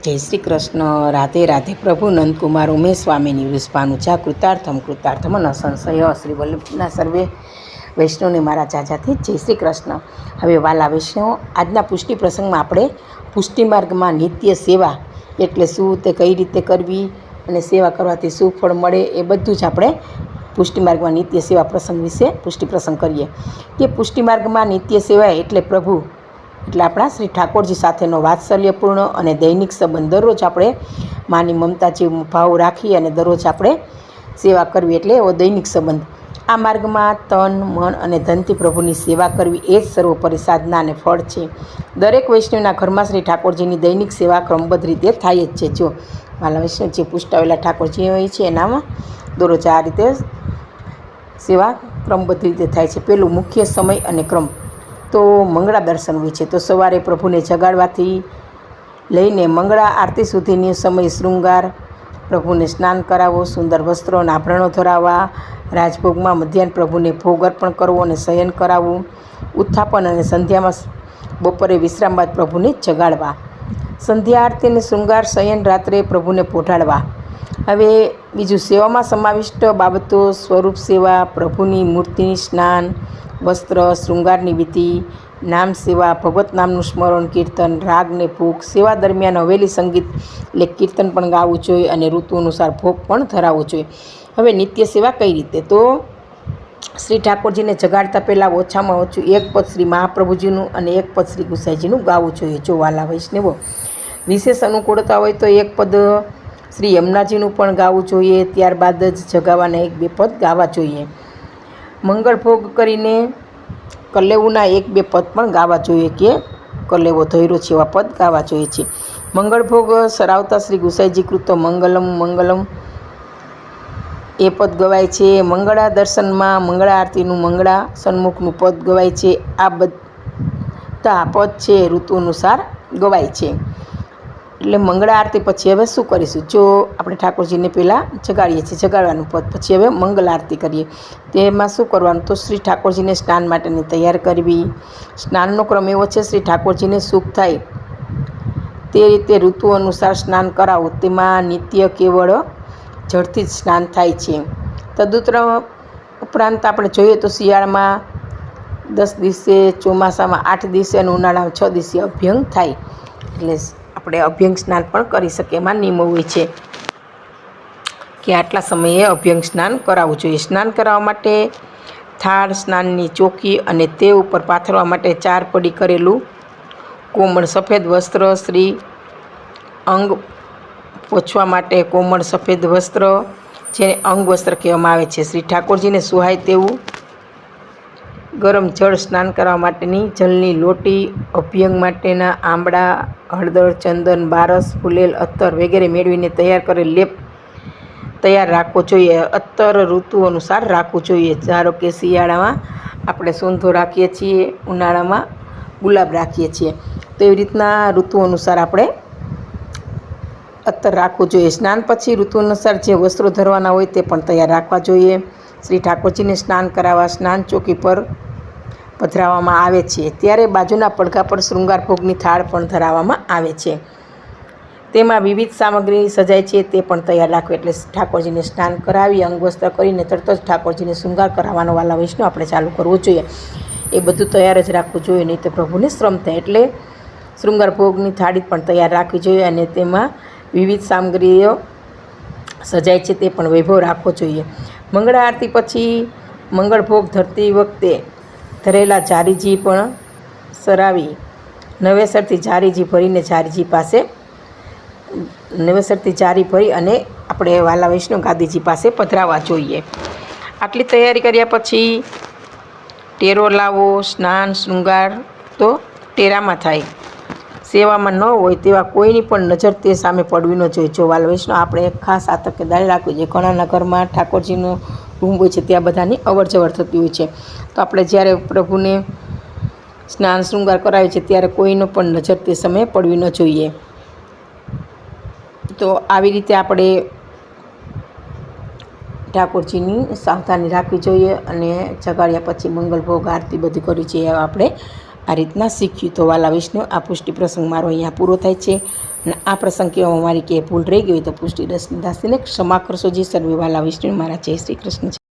જય શ્રી કૃષ્ણ. રાધે રાધે. પ્રભુ નંદકુમાર ઉમેશ સ્વામીની વૃષભાનુજા કૃતાર્થમ ન સંશય. શ્રી વલ્લભના સર્વે વૈષ્ણવને મારા ચાચાથી જય શ્રી કૃષ્ણ. હવે વાલા વૈષ્ણવ, આજના પુષ્ટિ પ્રસંગમાં આપણે પુષ્ટિ માર્ગમાં નિત્ય સેવા એટલે શું, તે કઈ રીતે કરવી અને સેવા કરવાથી શું ફળ મળે, એ બધું જ આપણે પુષ્ટિ માર્ગમાં નિત્ય સેવા પ્રસંગ વિશે પુષ્ટિ પ્રસંગ કરીએ. કે પુષ્ટિ માર્ગમાં નિત્ય સેવા એટલે પ્રભુ એટલે આપણા શ્રી ઠાકોરજી સાથેનો વાત્સલ્યપૂર્ણ અને દૈનિક સંબંધ. દરરોજ આપણે માની મમતા જેવો ભાવ રાખી અને દરરોજ આપણે સેવા કરવી એટલે એવો દૈનિક સંબંધ. આ માર્ગમાં તન, મન અને ધનથી પ્રભુની સેવા કરવી એ જ સર્વોપરી સાધના અને ફળ છે. દરેક વૈષ્ણવના ઘરમાં શ્રી ઠાકોરજીની દૈનિક સેવા ક્રમબદ્ધ રીતે થાય જ છે. જો વાલા વૈષ્ણવ જે પુષ્ટાવેલા ઠાકોરજી હોય છે એનામાં દરરોજ આ રીતે સેવા ક્રમબદ્ધ રીતે થાય છે. પેલું મુખ્ય સમય અને ક્રમ તો મંગળા દર્શન હોય છે. તો સવારે પ્રભુને જગાડવાથી લઈને મંગળા આરતી સુધીનો સમય શૃંગાર, પ્રભુને સ્નાન કરાવવો, સુંદર વસ્ત્રો અને આભરણો ધરાવવા, રાજભોગમાં મધ્યાહન પ્રભુને ભોગ અર્પણ કરવો અને શયન કરાવવું, ઉત્થાપન અને સંધ્યામાં બપોરે વિશ્રામ બાદ પ્રભુને જગાડવા, સંધ્યા આરતી અને શૃંગાર, શયન રાત્રે પ્રભુને પોઢાડવા. હવે બીજું સેવામાં સમાવિષ્ટ બાબતો: સ્વરૂપ સેવા, પ્રભુની મૂર્તિની સ્નાન, વસ્ત્ર, શૃંગારની વિધિ, નામ સેવા, ભગવત નામનું સ્મરણ, કીર્તન, રાગ ને ભોગ. સેવા દરમિયાન હવેલી સંગીત એટલે કીર્તન પણ ગાવું જોઈએ અને ઋતુ અનુસાર ભોગ પણ ધરાવવો જોઈએ. હવે નિત્ય સેવા કઈ રીતે, તો શ્રી ઠાકોરજીને જગાડતા પહેલાં ઓછામાં ઓછું એક પદ શ્રી મહાપ્રભુજીનું અને એક પદ શ્રી ગુસાઈજીનું ગાવું જોઈએ. જો વાલા વૈષ્ણવો વિશેષ અનુકૂળતા હોય તો એક પદ શ્રી યમુનાજીનું પણ ગાવું જોઈએ. ત્યારબાદ જ જગાવાના એક બે પદ ગાવા જોઈએ. મંગળ ભોગ કરીને કલેવુના એક બે પદ પણ ગાવા જોઈએ કે કલેવો ધૈર્યો છે એવા પદ ગાવા જોઈએ છે. મંગળ ભોગ સરાવતા શ્રી ગુસાઈજી કૃતો મંગલમ મંગલમ એ પદ ગવાય છે. મંગળા દર્શનમાં મંગળા આરતીનું મંગળા સન્મુખનું પદ ગવાય છે. આ બધા પદ છે ઋતુ અનુસાર ગવાય છે. એટલે મંગળા આરતી પછી હવે શું કરીશું, જો આપણે ઠાકોરજીને પહેલાં જગાડીએ છીએ, જગાડવાનું પદ પછી હવે મંગલ આરતી કરીએ. તેમાં શું કરવાનું, તો શ્રી ઠાકોરજીને સ્નાન માટેની તૈયાર કરવી. સ્નાનનો ક્રમ એવો છે, શ્રી ઠાકોરજીને સુખ થાય તે રીતે ઋતુ અનુસાર સ્નાન કરાવવું. તેમાં નિત્ય કેવળ જળથી જ સ્નાન થાય છે. ઉપરાંત આપણે જોઈએ તો શિયાળામાં 10 દિવસે, ચોમાસામાં 8 દિવસે અને ઉનાળામાં 6 દિવસે અભ્યંગ થાય. એટલે આપણે અભ્યંગ સ્નાન પણ કરી શકીએ. એમાં નિયમો હોય છે કે આટલા સમયે અભ્યંગ સ્નાન કરાવવું જોઈએ. સ્નાન કરાવવા માટે થાળ, સ્નાનની ચોકી અને તે ઉપર પાથરવા માટે 4 પડી કરેલું કોમળ સફેદ વસ્ત્ર, શ્રી અંગ પોછવા માટે કોમળ સફેદ વસ્ત્ર જેને અંગ વસ્ત્ર કહેવામાં આવે છે. શ્રી ઠાકોરજીને સુહાય તેવું ગરમ જળ, સ્નાન કરવા માટેની જલની લોટી, અભ્યંગ માટેના આંબળા, હળદર, ચંદન, બારસ, ફૂલેલ, અત્તર વગેરે મેળવીને તૈયાર કરેલ લેપ તૈયાર રાખવો જોઈએ. અત્તર ઋતુ અનુસાર રાખવું જોઈએ. ધારો કે શિયાળામાં આપણે સોંધો રાખીએ છીએ, ઉનાળામાં ગુલાબ રાખીએ છીએ, તો એવી રીતના ઋતુ અનુસાર આપણે અત્તર રાખવું જોઈએ. સ્નાન પછી ઋતુ અનુસાર જે વસ્ત્રો ધરવાના હોય તે પણ તૈયાર રાખવા જોઈએ. શ્રી ઠાકોરજીને સ્નાન કરાવવા સ્નાન ચોકી પર પધરાવવામાં આવે છે. ત્યારે બાજુના પડઘા પર શૃંગાર ભોગની થાળ પણ ધરાવવામાં આવે છે. તેમાં વિવિધ સામગ્રી સજાય છે તે પણ તૈયાર રાખવી. એટલે ઠાકોરજીને સ્નાન કરાવી અંગવસ્ત્ર કરીને તરત જ ઠાકોરજીને શૃંગાર કરાવવાનો વાલા વૈષ્ણવ આપણે ચાલુ કરવું જોઈએ. એ બધું તૈયાર જ રાખવું જોઈએ, નહીં તો પ્રભુને શ્રમ થાય. એટલે શૃંગાર ભોગની થાળી પણ તૈયાર રાખવી જોઈએ અને તેમાં વિવિધ સામગ્રીઓ સજાય છે તે પણ વૈભવ રાખવો જોઈએ. મંગળા આરતી પછી મંગળ ભોગ ધરતી વખતે ધરેલા જારીજી પણ સરાવી નવેસરથી જારીજી ભરીને જારીજી પાસે નવેસરથી જારી ભરી અને આપણે વાલા વૈષ્ણવ ગાદીજી પાસે પધરાવવા જોઈએ. આટલી તૈયારી કર્યા પછી ટેરો લાવો. સ્નાન શૃંગાર તો ટેરામાં થાય. સેવામાં ન હોય તેવા કોઈની પણ નજર તે સામે પડવી ન જોઈએ. જો વાલા વૈષ્ણવ આપણે એક ખાસ આ તકેદારી રાખવી જોઈએ. ઘણાના ઘરમાં ઠાકોરજીનો રૂમ હોય છે, ત્યાં બધાની અવર જવર થતી હોય છે, તો આપણે જ્યારે પ્રભુને સ્નાન શૃંગાર કરાવીએ છીએ ત્યારે કોઈનો પણ નજર તે સમયે પડવી ન જોઈએ. તો આવી રીતે આપણે ઠાકોરજીની સાવધાની રાખવી જોઈએ અને જગાડ્યા પછી મંગલ ભોગ આરતી બધી કરવી છે. આપણે આ રીતના શીખ્યું. તો વાલા વૈષ્ણવ, આ પુષ્ટિ પ્રસંગ મારો અહીંયા પૂરો થાય છે. અને આ પ્રસંગ કહેવામાં મારી કે ભૂલ રહી ગઈ હોય તો પુષ્ટિ દાસીને ક્ષમા કરશો. જે સર્વે વાલા વિષ્ણુ મારા જય શ્રી કૃષ્ણ.